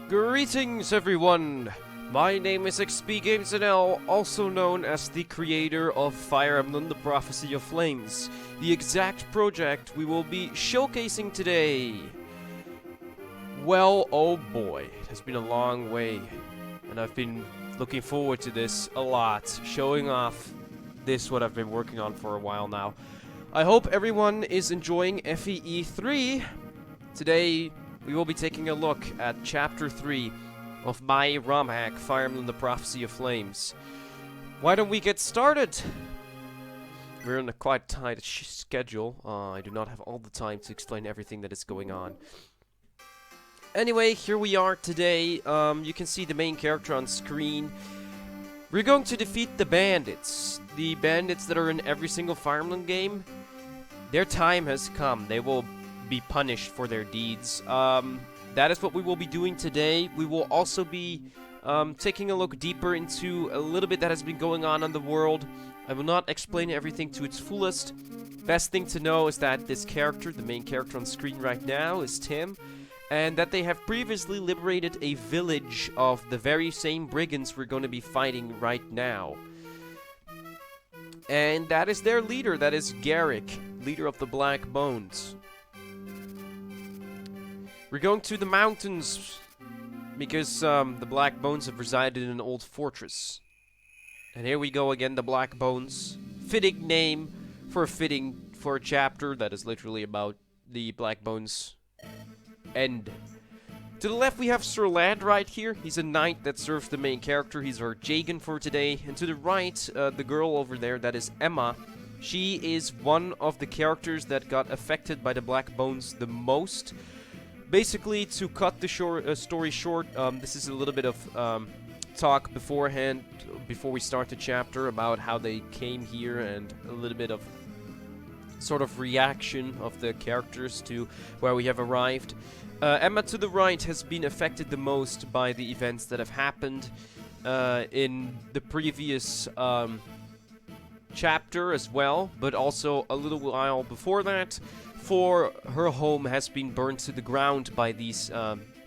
Greetings everyone! My name is XPGamesNL, also known as the creator of Fire Emblem: The Prophecy of Flames, the exact project we will be showcasing today. Well, oh boy, it has been a long way, and I've been looking forward to this a lot, showing off this what I've been working on for a while now. I hope everyone is enjoying FEE3. Today, we will be taking a look at Chapter 3 of my ROM hack, Fire Emblem: The Prophecy of Flames. Why don't we get started? We're in a quite tight schedule. I do not have all the time to explain everything that is going on. Anyway, here we are today. You can see the main character on screen. We're going to defeat the bandits. The bandits that are in every single Fire Emblem game. Their time has come. They will be punished for their deeds. That is what we will be doing today. We will also be taking a look deeper into a little bit that has been going on in the world. I will not explain everything to its fullest. Best thing to know is that this character, the main character on screen right now, is Tim, and that they have previously liberated a village of the very same brigands we're going to be fighting right now. And that is their leader, that is Garrick, leader of the Black Bones. We're going to the mountains because the Black Bones have resided in an old fortress. And here we go again, the Black Bones. Fitting name for a chapter that is literally about the Black Bones end. To the left we have Sir Lad right here. He's a knight that serves the main character. He's our Jagan for today. And to the right, the girl over there, that is Emma. She is one of the characters that got affected by the Black Bones the most. Basically, to cut the story short, this is a little bit of talk beforehand, before we start the chapter, about how they came here and a little bit of sort of reaction of the characters to where we have arrived. Emma to the right has been affected the most by the events that have happened in the previous chapter as well, but also a little while before that. For her home has been burned to the ground by these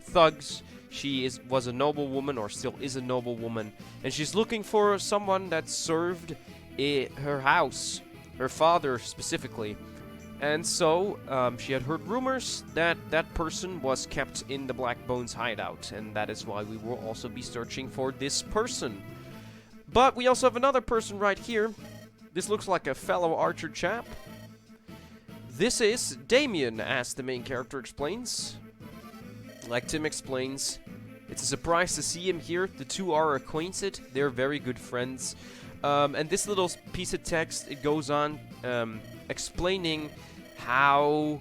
thugs. She was a noblewoman, or still is a noblewoman, and she's looking for someone that served her house, her father specifically. And so she had heard rumors that that person was kept in the Black Bones hideout, and that is why we will also be searching for this person. But we also have another person right here. This looks like a fellow archer chap. This is Damien, as the main character explains. Like Tim explains, it's a surprise to see him here. The two are acquainted. They're very good friends. And this little piece of text, it goes on explaining how,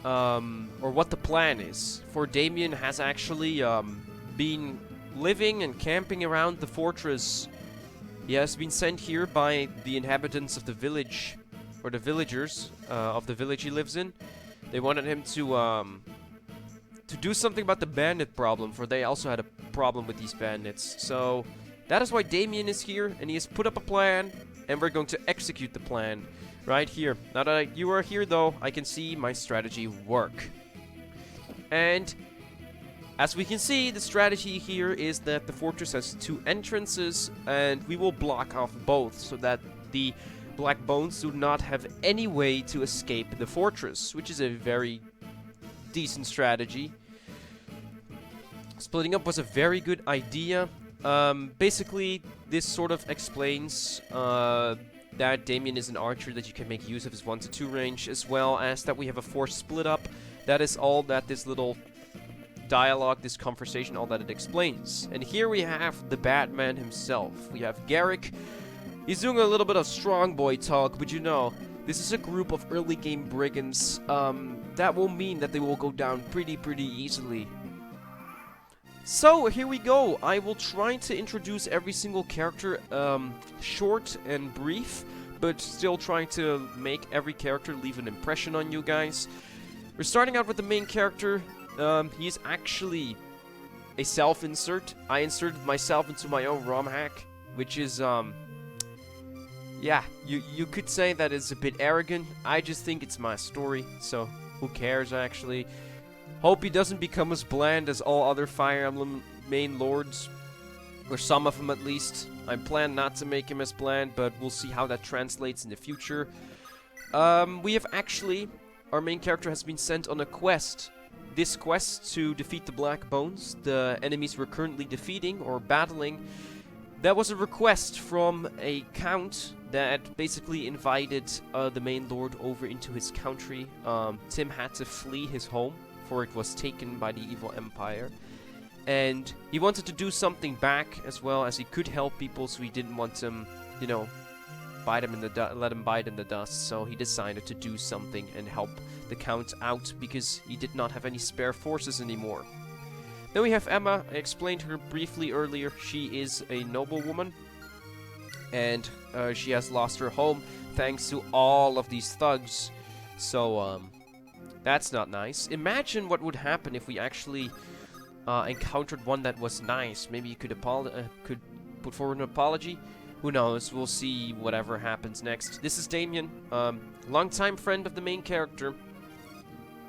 or what the plan is. For Damien has actually been living and camping around the fortress. He has been sent here by the inhabitants of the village, or the villagers of the village he lives in. They wanted him to do something about the bandit problem, for they also had a problem with these bandits. So that is why Damien is here, and he has put up a plan, and we're going to execute the plan right here. Now that you are here, though, I can see my strategy work. And as we can see, the strategy here is that the fortress has two entrances, and we will block off both so that the Black Bones do not have any way to escape the fortress, which is a very decent strategy. Splitting up was a very good idea. Basically, this sort of explains that Damien is an archer that you can make use of his 1-2 range, as well as that we have a forced split up. That is all that this little dialogue, this conversation, all that it explains. And here we have the Batman himself. We have Garrick. He's doing a little bit of strong boy talk, but you know, this is a group of early game brigands. That will mean that they will go down pretty easily. So, here we go. I will try to introduce every single character short and brief, but still trying to make every character leave an impression on you guys. We're starting out with the main character. He is actually a self-insert. I inserted myself into my own ROM hack, which is, yeah, you could say that it's a bit arrogant. I just think it's my story, so who cares, actually. Hope he doesn't become as bland as all other Fire Emblem main lords. Or some of them at least. I plan not to make him as bland, but we'll see how that translates in the future. We have actually... Our main character has been sent on a quest. This quest to defeat the Black Bones, the enemies we're currently defeating or battling. That was a request from a count that basically invited the main lord over into his country. Tim had to flee his home, for it was taken by the evil empire. And he wanted to do something back as well, as he could help people, so he didn't want them, you know, let him bite in the dust. So he decided to do something and help the count out, because he did not have any spare forces anymore. Then we have Emma. I explained her briefly earlier. She is a noblewoman, and she has lost her home thanks to all of these thugs. So that's not nice. Imagine what would happen if we actually encountered one that was nice. Maybe you could put forward an apology. Who knows? We'll see whatever happens next. This is Damien, longtime friend of the main character.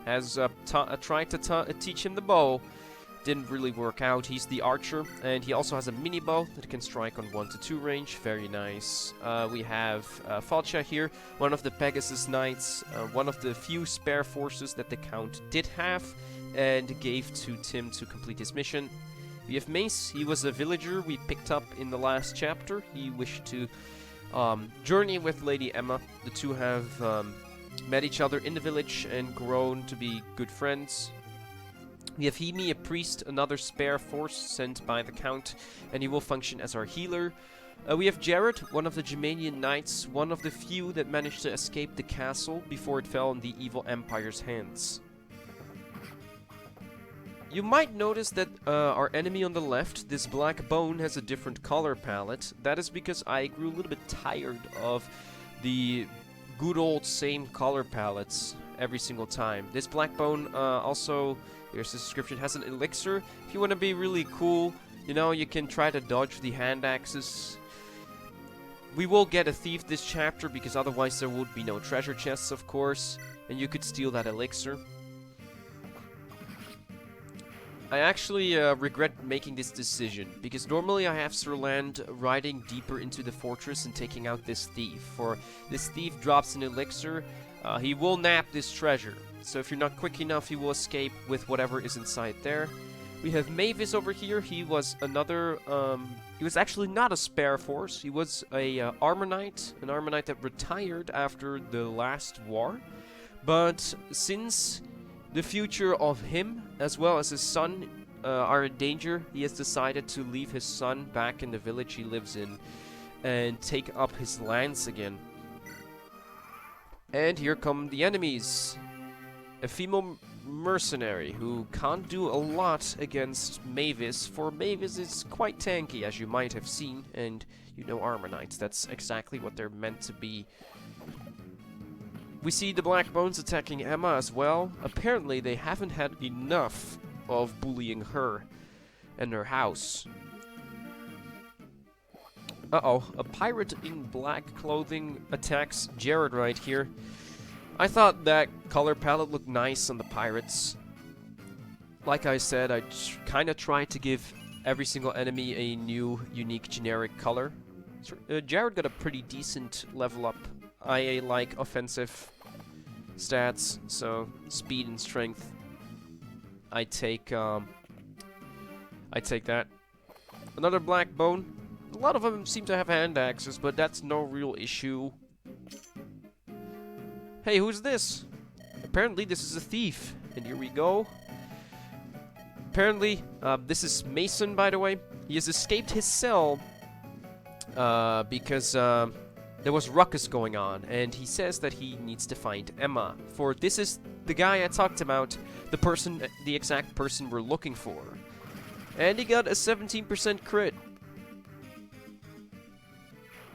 Has tried to teach him the bow. Didn't really work out. He's the archer, and he also has a mini bow that can strike on 1 to 2 range. Very nice. We have Falcha here, one of the Pegasus Knights, one of the few spare forces that the Count did have, and gave to Tim to complete his mission. We have Mace. He was a villager we picked up in the last chapter. He wished to journey with Lady Emma. The two have met each other in the village and grown to be good friends. We have Himi, a priest, another spare force sent by the Count, and he will function as our healer. We have Jared, one of the Germanian knights, one of the few that managed to escape the castle before it fell in the evil empire's hands. You might notice that our enemy on the left, this black bone, has a different color palette. That is because I grew a little bit tired of the good old same color palettes every single time. This black bone also, here's the description, has an elixir. If you want to be really cool, you know, you can try to dodge the hand axes. We will get a thief this chapter, because otherwise there would be no treasure chests, of course, and you could steal that elixir. I actually regret making this decision, because normally I have Sir Land riding deeper into the fortress and taking out this thief. For this thief drops an elixir, he will nab this treasure. So if you're not quick enough, he will escape with whatever is inside there. We have Mavis over here. He was another, he was actually not a spare force. He was a armor knight, an armor knight that retired after the last war. But since the future of him, as well as his son, are in danger, he has decided to leave his son back in the village he lives in and take up his lands again. And here come the enemies. A female mercenary who can't do a lot against Mavis, for Mavis is quite tanky, as you might have seen, and you know armor knights, that's exactly what they're meant to be. We see the Black Bones attacking Emma as well. Apparently they haven't had enough of bullying her and her house. Uh-oh, a pirate in black clothing attacks Jared right here. I thought that color palette looked nice on the pirates. Like I said, I kind of tried to give every single enemy a new, unique, generic color. Jared got a pretty decent level up. IA like offensive stats, so speed and strength. I take that. Another black bone. A lot of them seem to have hand axes, but that's no real issue. Hey, who's this? Apparently this is a thief. And here we go. Apparently, this is Mason, by the way. He has escaped his cell because there was ruckus going on, and he says that he needs to find Emma. For this is the guy I talked about, the exact person we're looking for. And he got a 17% crit.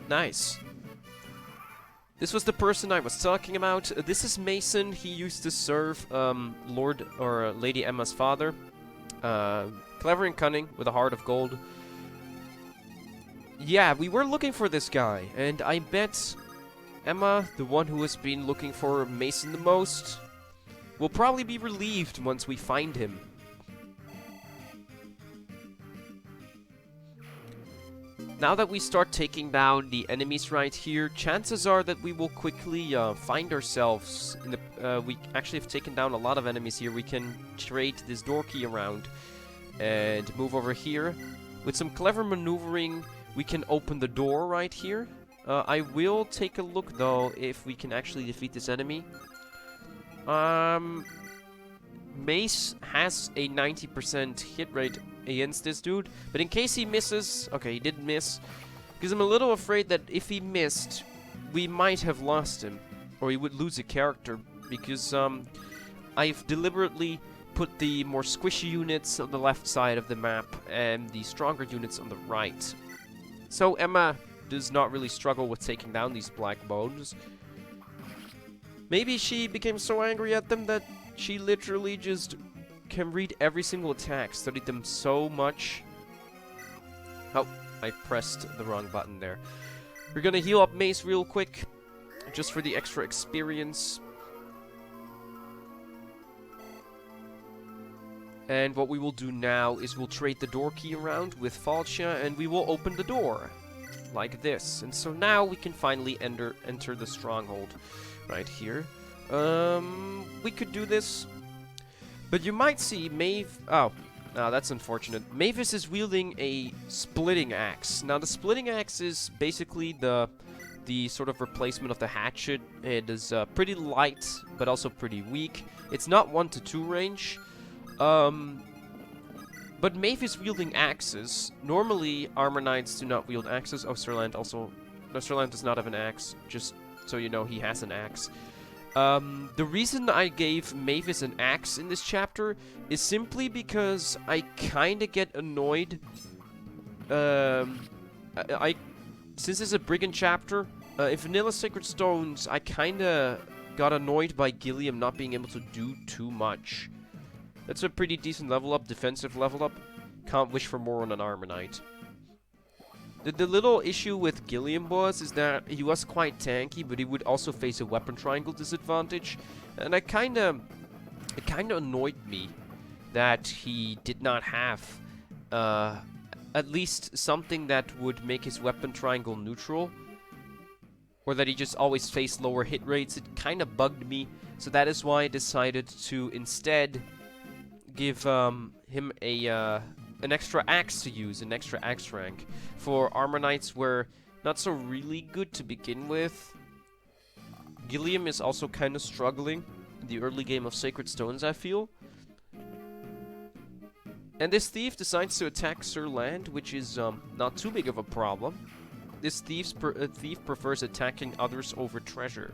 Nice. This was the person I was talking about. This is Mason. He used to serve Lord or Lady Emma's father. Clever and cunning, with a heart of gold. Yeah, we were looking for this guy, and I bet Emma, the one who has been looking for Mason the most, we'll probably be relieved once we find him. Now that we start taking down the enemies right here, chances are that we will quickly find ourselves in the... we actually have taken down a lot of enemies here. We can trade this door key around and move over here. With some clever maneuvering, we can open the door right here. I will take a look, though, if we can actually defeat this enemy. Mace has a 90% hit rate against this dude, but in case he misses... Okay, he didn't miss. Because I'm a little afraid that if he missed, we might have lost him. Or he would lose a character, because I've deliberately put the more squishy units on the left side of the map and the stronger units on the right. So Emma does not really struggle with taking down these black bones. Maybe she became so angry at them that she literally just can read every single attack, studied them so much. Oh, I pressed the wrong button there. We're gonna heal up Mace real quick, just for the extra experience. And what we will do now is we'll trade the door key around with Falcia, and we will open the door. Like this. And so now we can finally enter the stronghold right here. We could do this. But you might see Maeve... Oh, that's unfortunate. Mavis is wielding a splitting axe. Now, the splitting axe is basically the sort of replacement of the hatchet. It is pretty light, but also pretty weak. It's not 1 to 2 range. But Maeve is wielding axes. Normally, Armor Knights do not wield axes. Oh, Sirland also... No, Sirland does not have an axe. Just so you know, he has an axe. The reason I gave Mavis an axe in this chapter is simply because I kinda get annoyed. Since it's a Brigand chapter, in Vanilla Sacred Stones, I kinda got annoyed by Gilliam not being able to do too much. That's a pretty decent level up, defensive level up. Can't wish for more on an Armor Knight. The little issue with Gilliam is that he was quite tanky, but he would also face a weapon triangle disadvantage. And it kinda annoyed me that he did not have at least something that would make his weapon triangle neutral. Or that he just always faced lower hit rates. It kinda bugged me. So that is why I decided to instead give him an extra axe to use, an extra axe rank. For Armor Knights were not so really good to begin with. Gilliam is also kind of struggling in the early game of Sacred Stones, I feel. And this thief decides to attack Sir Land, which is not too big of a problem. This thief prefers attacking others over treasure.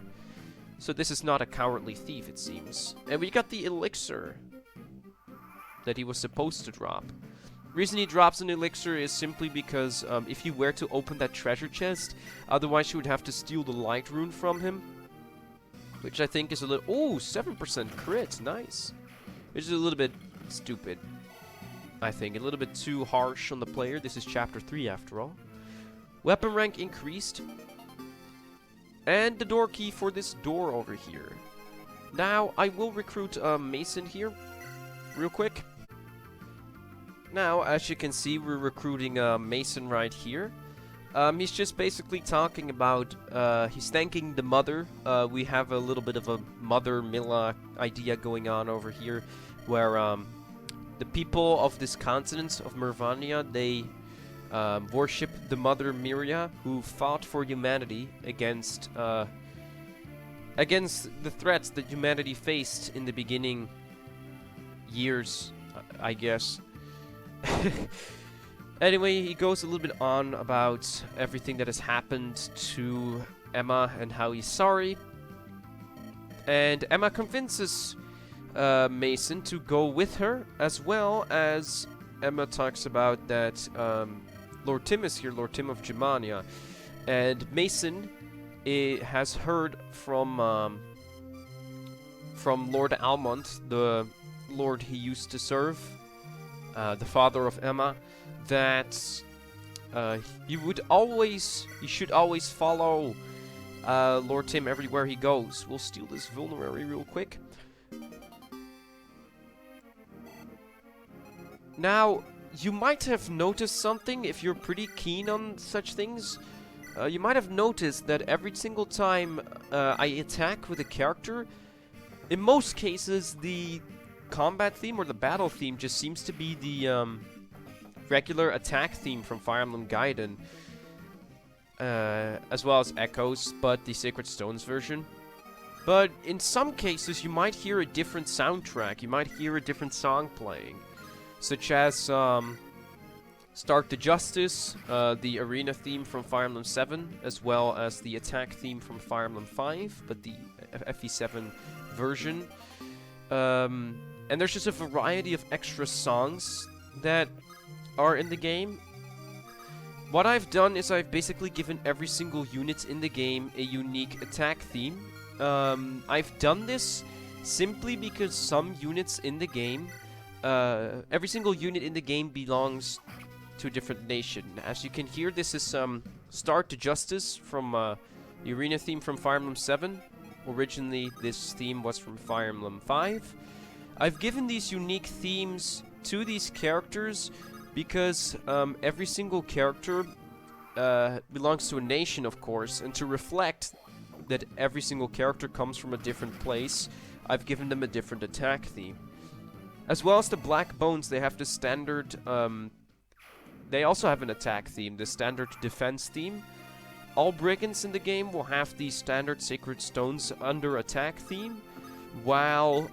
So this is not a cowardly thief, it seems. And we got the elixir that he was supposed to drop. Reason he drops an elixir is simply because if you were to open that treasure chest, otherwise you would have to steal the light rune from him. Which I think is a little... Oh, 7% crit, nice. Which is a little bit stupid, I think. A little bit too harsh on the player. This is chapter 3 after all. Weapon rank increased. And the door key for this door over here. Now, I will recruit Mason here, real quick. Now, as you can see, we're recruiting Mason right here. He's just basically talking about, he's thanking the mother. We have a little bit of a Mother Milla idea going on over here, where the people of this continent of Mervania, they worship the Mother Miria, who fought for humanity against the threats that humanity faced in the beginning years, I guess. Anyway, he goes a little bit on about everything that has happened to Emma and how he's sorry. And Emma convinces Mason to go with her, as well as Emma talks about that Lord Tim is here, Lord Tim of Germania. And Mason has heard from Lord Almont, the lord he used to serve, the father of Emma, that he should always follow Lord Tim everywhere he goes. We'll steal this vulnerary real quick. Now, you might have noticed something if you're pretty keen on such things. You might have noticed that every single time I attack with a character, in most cases the combat theme or the battle theme just seems to be the regular attack theme from Fire Emblem Gaiden, as well as Echoes, but the Sacred Stones version. But in some cases you might hear a different soundtrack, you might hear a different song playing, such as Start to Justice, the arena theme from Fire Emblem 7, as well as the attack theme from Fire Emblem 5, but the FE7 version. And there's just a variety of extra songs that are in the game. What I've done is I've basically given every single unit in the game a unique attack theme. I've done this simply because some units in the game, every single unit in the game belongs to a different nation. As you can hear, this is Start to Justice from the arena theme from Fire Emblem 7. Originally, this theme was from Fire Emblem 5. I've given these unique themes to these characters because every single character belongs to a nation, of course, and to reflect that every single character comes from a different place, I've given them a different attack theme. As well as the Black Bones, they have the standard they also have an attack theme, the standard defense theme. All brigands in the game will have the standard Sacred Stones under attack theme, while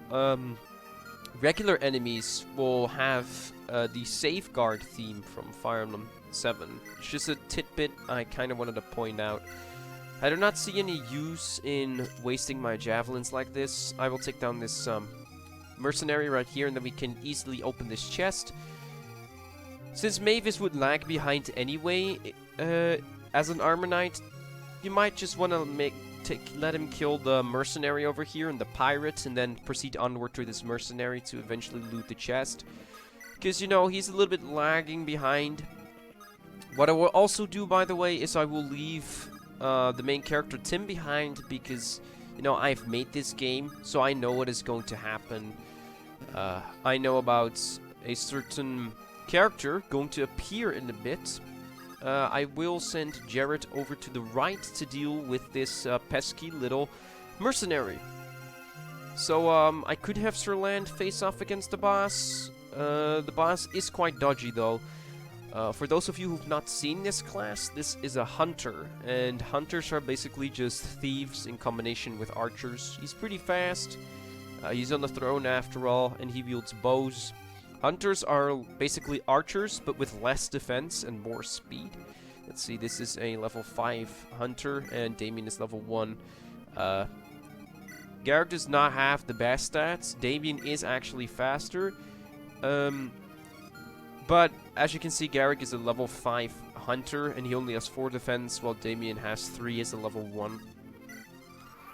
regular enemies will have the Safeguard theme from Fire Emblem 7. It's just a tidbit I kind of wanted to point out. I do not see any use in wasting my javelins like this. I will take down this mercenary right here, and then we can easily open this chest. Since Mavis would lag behind anyway, as an Armor Knight, you might just want to let him kill the mercenary over here and the pirate, and then proceed onward to this mercenary to eventually loot the chest. Because, you know, he's a little bit lagging behind. What I will also do, by the way, is I will leave the main character Tim behind, because, you know, I've made this game, so I know what is going to happen. I know about a certain character going to appear in a bit. I will send Jared over to the right to deal with this pesky little mercenary. So I could have Sir Land face off against the boss. The boss is quite dodgy though. For those of you who've not seen this class, this is a hunter, and hunters are basically just thieves in combination with archers. He's pretty fast. He's on the throne after all, and he wields bows. Hunters are basically archers, but with less defense and more speed. Let's see, this is a level 5 hunter, and Damien is level 1. Garrick does not have the best stats. Damien is actually faster. But, as you can see, Garrick is a level 5 hunter, and he only has 4 defense, while Damien has 3 as a level 1.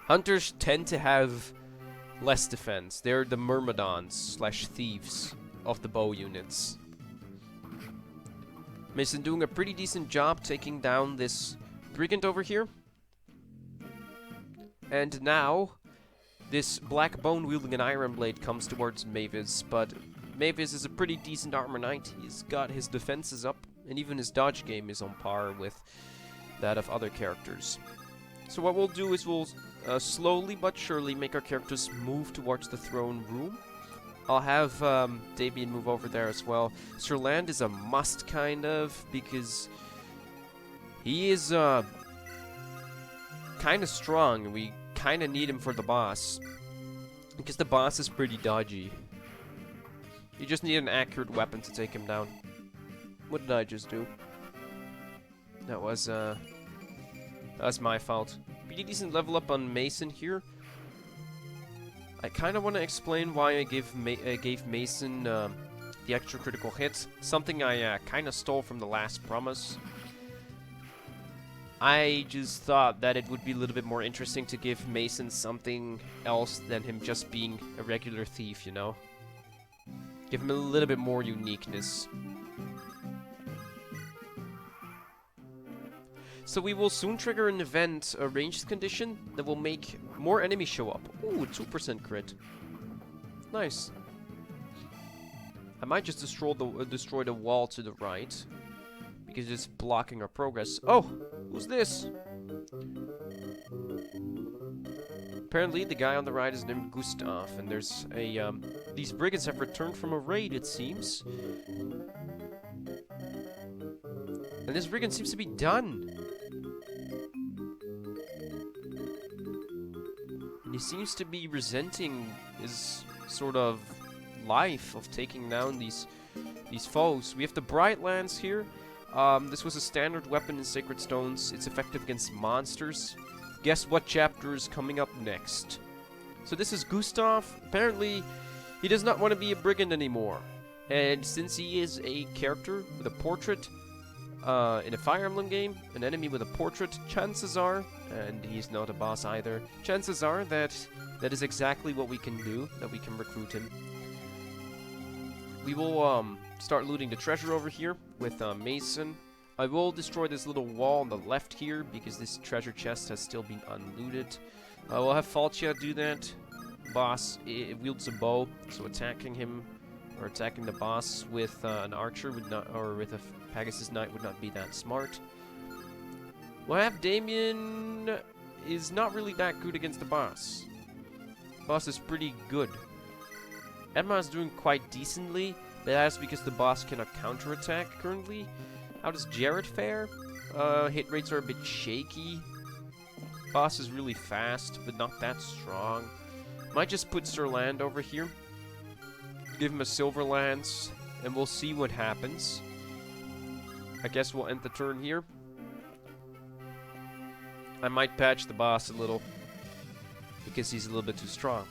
Hunters tend to have less defense. They're the myrmidons / thieves of the bow units. Mason doing a pretty decent job taking down this brigand over here. And now, this black bone wielding an iron blade comes towards Mavis, but Mavis is a pretty decent armor knight. He's got his defenses up, and even his dodge game is on par with that of other characters. So what we'll do is we'll slowly but surely make our characters move towards the throne room. I'll have Damien move over there as well. Sir Land is a must, kind of, because he is kind of strong, and we kind of need him for the boss. Because the boss is pretty dodgy. You just need an accurate weapon to take him down. What did I just do? That was my fault. Pretty decent level up on Mason here. I kind of want to explain why I gave Mason the extra critical hit. Something I kind of stole from the last promise. I just thought that it would be a little bit more interesting to give Mason something else than him just being a regular thief, you know? Give him a little bit more uniqueness. So we will soon trigger an event, a ranged condition, that will make more enemies show up. Ooh, 2% crit. Nice. I might just destroy the wall to the right, because it's blocking our progress. Oh, who's this? Apparently, the guy on the right is named Gustav, and there's a, these brigands have returned from a raid, it seems. And this brigand seems to be done. And he seems to be resenting his sort of life of taking down these foes. We have the Bright Lance here. This was a standard weapon in Sacred Stones. It's effective against monsters. Guess what chapter is coming up next? So this is Gustav. Apparently, he does not want to be a brigand anymore. And since he is a character with a portrait in a Fire Emblem game, an enemy with a portrait, chances are, and he's not a boss either, chances are that that is exactly what we can do, that we can recruit him. We will start looting the treasure over here with Mason. I will destroy this little wall on the left here because this treasure chest has still been unlooted. I will have Falchia do that. Boss wields a bow, so attacking him or attacking the boss with an archer would not, or with a Pegasus Knight would not be that smart. We'll have Damien is not really that good against the boss. Boss is pretty good. Emma is doing quite decently, but that's because the boss cannot counterattack currently. How does Jared fare? Hit rates are a bit shaky. Boss is really fast, but not that strong. Might just put Sir Land over here. Give him a Silver Lance, and we'll see what happens. I guess we'll end the turn here. I might patch the boss a little, because he's a little bit too strong.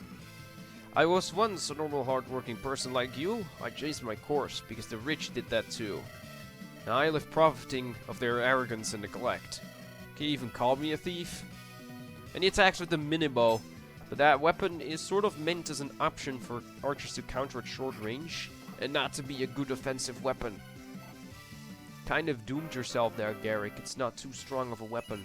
I was once a normal hard-working person like you. I changed my course, because the rich did that too. Now I live profiting of their arrogance and neglect. Can you even call me a thief? And he attacks with the mini-bow, but that weapon is sort of meant as an option for archers to counter at short range, and not to be a good offensive weapon. Kind of doomed yourself there, Garrick. It's not too strong of a weapon.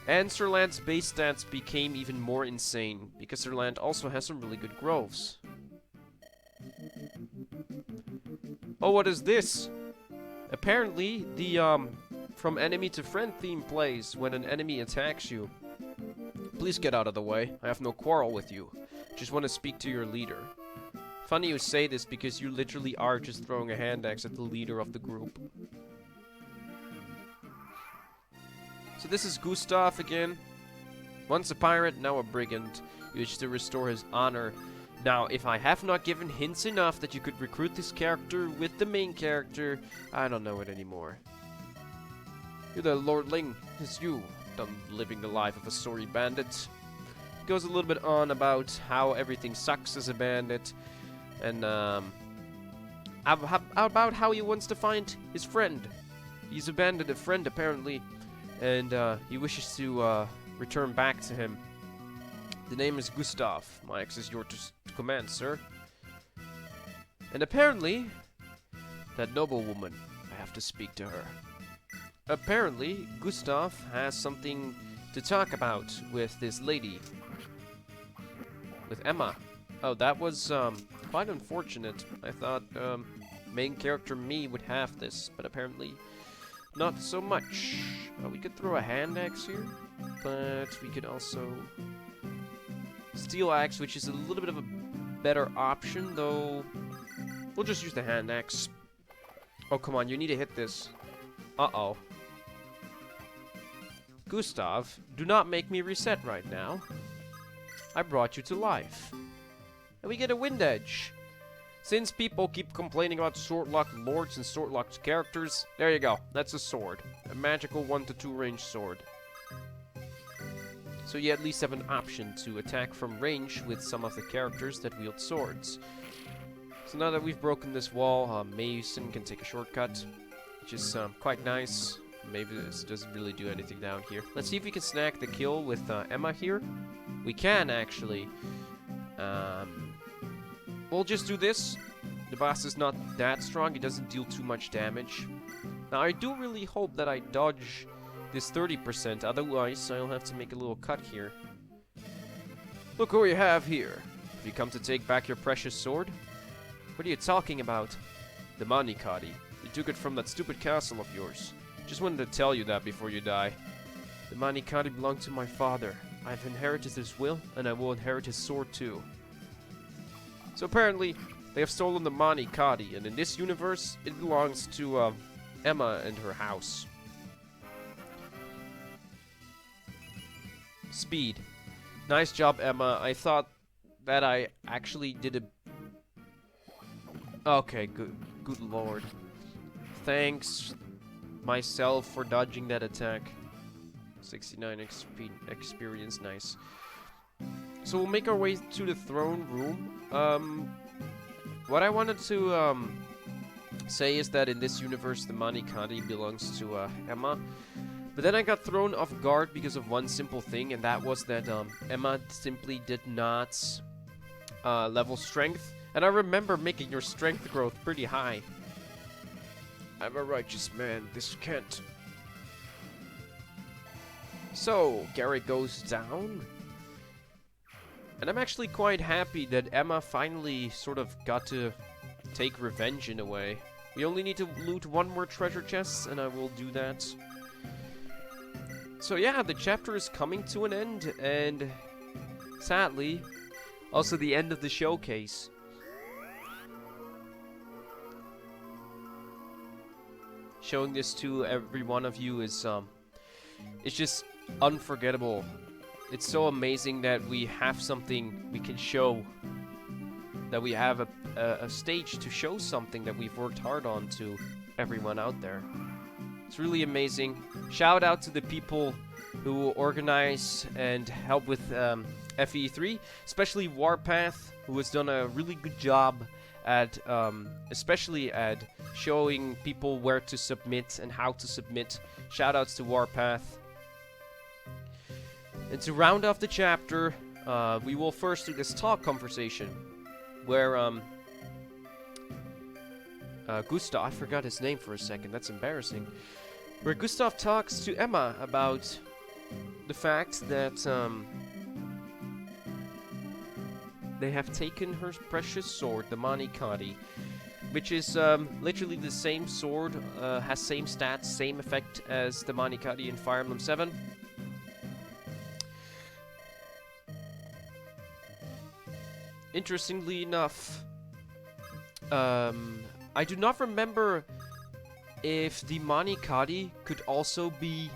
And Sir Land's base stats became even more insane, because Sir Land also has some really good groves. Oh, what is this? Apparently, the from enemy to friend theme plays when an enemy attacks you. Please get out of the way. I have no quarrel with you. Just want to speak to your leader. Funny you say this because you literally are just throwing a hand axe at the leader of the group. So this is Gustav again. Once a pirate, now a brigand. He wishes to restore his honor. Now, if I have not given hints enough that you could recruit this character with the main character, I don't know it anymore. You're the Lordling. It's you. Done living the life of a sorry bandit. He goes a little bit on about how everything sucks as a bandit. And, about how he wants to find his friend. He's abandoned a friend, apparently. And, he wishes to, return back to him. The name is Gustav. My axe is yours to command, sir. And apparently, that noblewoman, I have to speak to her. Apparently, Gustav has something to talk about with this lady. With Emma. Oh, that was, quite unfortunate. I thought, main character me would have this, but apparently not so much. We could throw a hand axe here, but we could also steel axe, which is a little bit of a better option, though. We'll just use the hand axe. Oh, come on, you need to hit this. Uh-oh. Gustav, do not make me reset right now. I brought you to life. And we get a wind edge. Since people keep complaining about sword-locked lords and sword-locked characters, there you go. That's a sword. A magical 1 to 2 range sword. So you at least have an option to attack from range with some of the characters that wield swords. So now that we've broken this wall, Mason can take a shortcut, which is quite nice. Maybe this doesn't really do anything down here. Let's see if we can snag the kill with Emma here. We can, actually. We'll just do this. The boss is not that strong. He doesn't deal too much damage. Now, I do really hope that I dodge this 30%. Otherwise, I'll have to make a little cut here. Look who we have here. Have you come to take back your precious sword? What are you talking about? The money, Cody. You took it from that stupid castle of yours. Just wanted to tell you that before you die. The money, Cody, belonged to my father. I've inherited his will, and I will inherit his sword too. So apparently, they have stolen the money, Cody, and in this universe, it belongs to Emma and her house. Speed. Nice job, Emma. I thought that I actually did a... Okay, good lord. Thanks myself for dodging that attack. 69 XP experience, nice. So we'll make our way to the throne room. What I wanted to say is that in this universe, the money Kadi belongs to Emma. But then I got thrown off guard because of one simple thing, and that was that Emma simply did not level strength. And I remember making your strength growth pretty high. I'm a righteous man. This can't. So, Garrett goes down. And I'm actually quite happy that Emma finally sort of got to take revenge in a way. We only need to loot one more treasure chest, and I will do that. So yeah, the chapter is coming to an end, and sadly, also the end of the showcase. Showing this to every one of you is, it's just unforgettable. It's so amazing that we have something we can show. That we have a stage to show something that we've worked hard on to everyone out there. It's really amazing. Shout out to the people who organize and help with FE3, especially Warpath, who has done a really good job at, especially at showing people where to submit and how to submit. Shout outs to Warpath. And to round off the chapter, we will first do this talk conversation, where Gustav, I forgot his name for a second, that's embarrassing, where Gustav talks to Emma about the fact that they have taken her precious sword, the Manikadi, which is literally the same sword, has same stats, same effect as the Manikadi in Fire Emblem 7. Interestingly enough, I do not remember if the Manikadi could also be,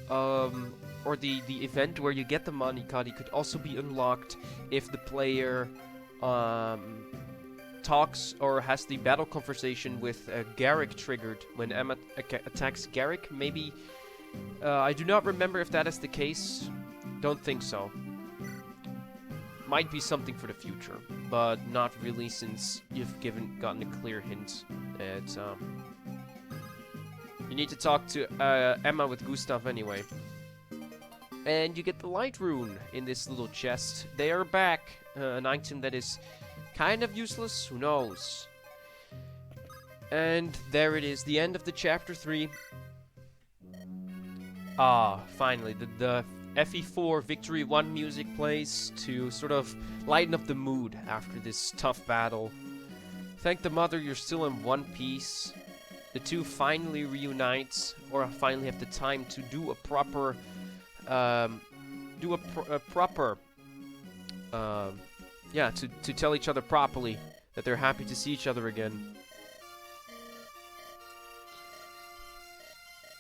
or the event where you get the Manikadi could also be unlocked if the player talks or has the battle conversation with Garrick triggered when Emma attacks Garrick. Maybe, I do not remember if that is the case. Don't think so. Might be something for the future, but not really, since you've gotten a clear hint that you need to talk to Emma with Gustav anyway. And you get the light rune in this little chest. They are back. An item that is kind of useless, who knows. And there it is, the end of the chapter 3. Ah, finally, the FE4 Victory 1 music plays to sort of lighten up the mood after this tough battle. Thank the mother, you're still in one piece. The two finally reunite, or finally have the time to do a proper, yeah, to tell each other properly that they're happy to see each other again.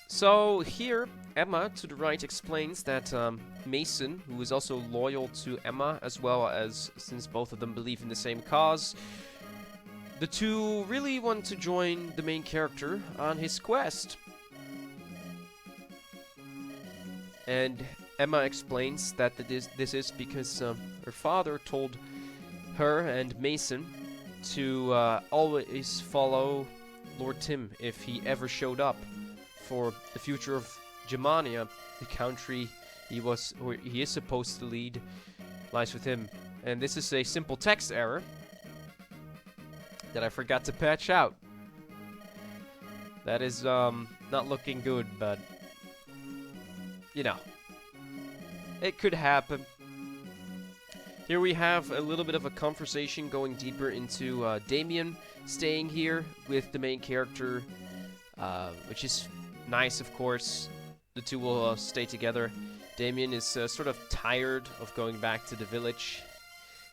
So here, Emma to the right explains that Mason, who is also loyal to Emma, as well as, since both of them believe in the same cause, the two really want to join the main character on his quest. And Emma explains that this is because her father told her and Mason to always follow Lord Tim if he ever showed up. For the future of Germania, the country he is supposed to lead, lies with him. And this is a simple text error that I forgot to patch out. That is not looking good, but you know, it could happen. Here we have a little bit of a conversation going deeper into Damien staying here with the main character, which is nice, of course. The two will stay together. Damien is sort of tired of going back to the village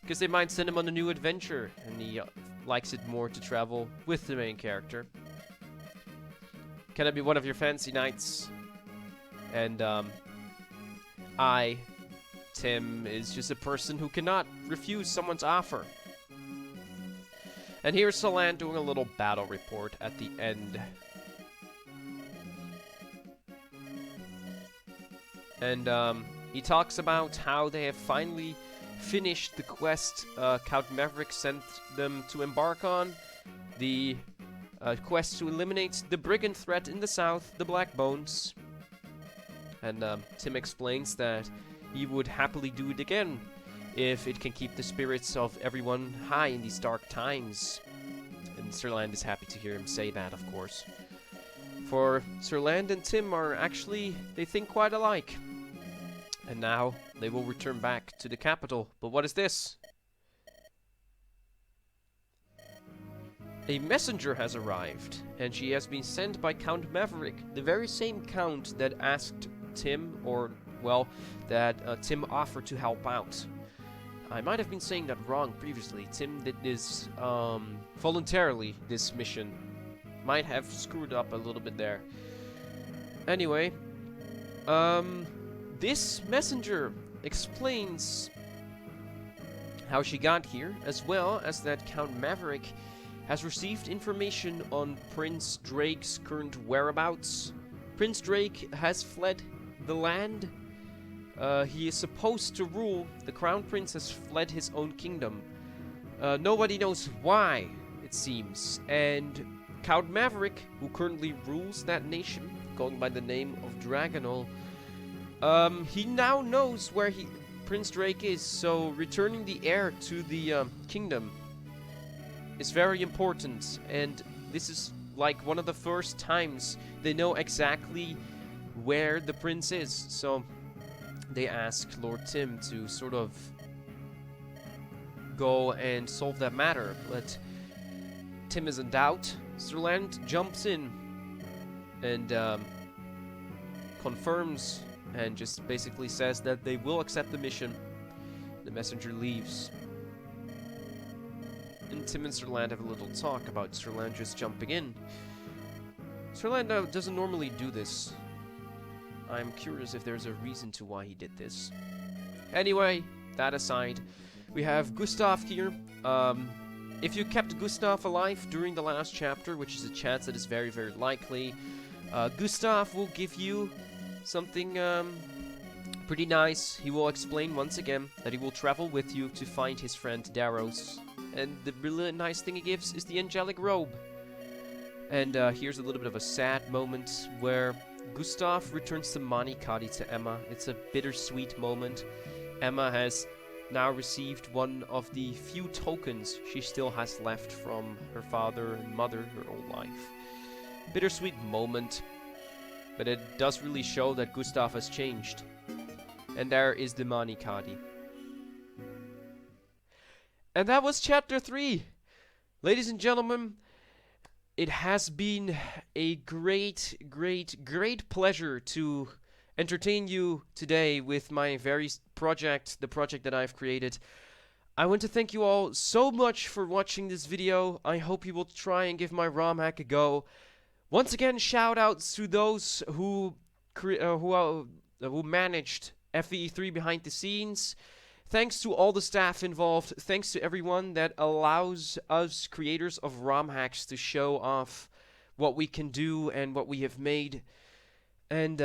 because they might send him on a new adventure, and he likes it more to travel with the main character. Can I be one of your fancy knights? And Tim is just a person who cannot refuse someone's offer. And here's Solan doing a little battle report at the end. And he talks about how they have finally finished the quest Count Maverick sent them to embark on. The quest to eliminate the brigand threat in the south, the Black Bones. And Tim explains that he would happily do it again if it can keep the spirits of everyone high in these dark times. And Sir Land is happy to hear him say that, of course. For Sir Land and Tim are actually, they think quite alike. And now they will return back to the capital. But what is this? A messenger has arrived, and she has been sent by Count Maverick, the very same count that asked Tim, or, well, that Tim offered to help out. I might have been saying that wrong previously. Tim did this voluntarily, this mission. Might have screwed up a little bit there. Anyway, this messenger explains how she got here, as well as that Count Maverick has received information on Prince Drake's current whereabouts. Prince Drake has fled the land. He is supposed to rule. The Crown Prince has fled his own kingdom. Nobody knows why, it seems. And Count Maverick, who currently rules that nation, going by the name of Dragonol, he now knows where Prince Drake is, so returning the heir to the kingdom is very important, and this is like one of the first times they know exactly where the prince is, so they ask Lord Tim to sort of go and solve that matter, but Tim is in doubt. Sir Land jumps in and confirms and just basically says that they will accept the mission. The messenger leaves. And Tim and Sir Land have a little talk about Sir Land just jumping in. Sir Land doesn't normally do this. I'm curious if there's a reason to why he did this. Anyway, that aside, we have Gustav here. If you kept Gustav alive during the last chapter, which is a chance that is very, very likely, Gustav will give you something pretty nice. He will explain once again that he will travel with you to find his friend Daros. And the really nice thing he gives is the angelic robe. And here's a little bit of a sad moment where Gustav returns the Mani Kadi to Emma. It's a bittersweet moment. Emma has now received one of the few tokens she still has left from her father and mother her whole life. Bittersweet moment, but it does really show that Gustav has changed. And there is the Mani Kadi. And that was chapter 3. Ladies and gentlemen, it has been a great, great, great pleasure to entertain you today with my very project, the project that I've created. I want to thank you all so much for watching this video. I hope you will try and give my ROM hack a go. Once again, shout outs to those who managed FEE3 behind the scenes. Thanks to all the staff involved. Thanks to everyone that allows us creators of ROM hacks to show off what we can do and what we have made. And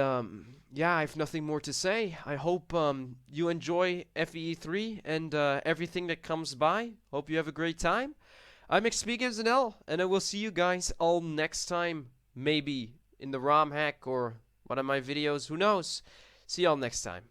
yeah, I have nothing more to say. I hope you enjoy FEE3 and everything that comes by. Hope you have a great time. I'm XPGamesNL, and I will see you guys all next time. Maybe in the ROM hack or one of my videos. Who knows? See y'all next time.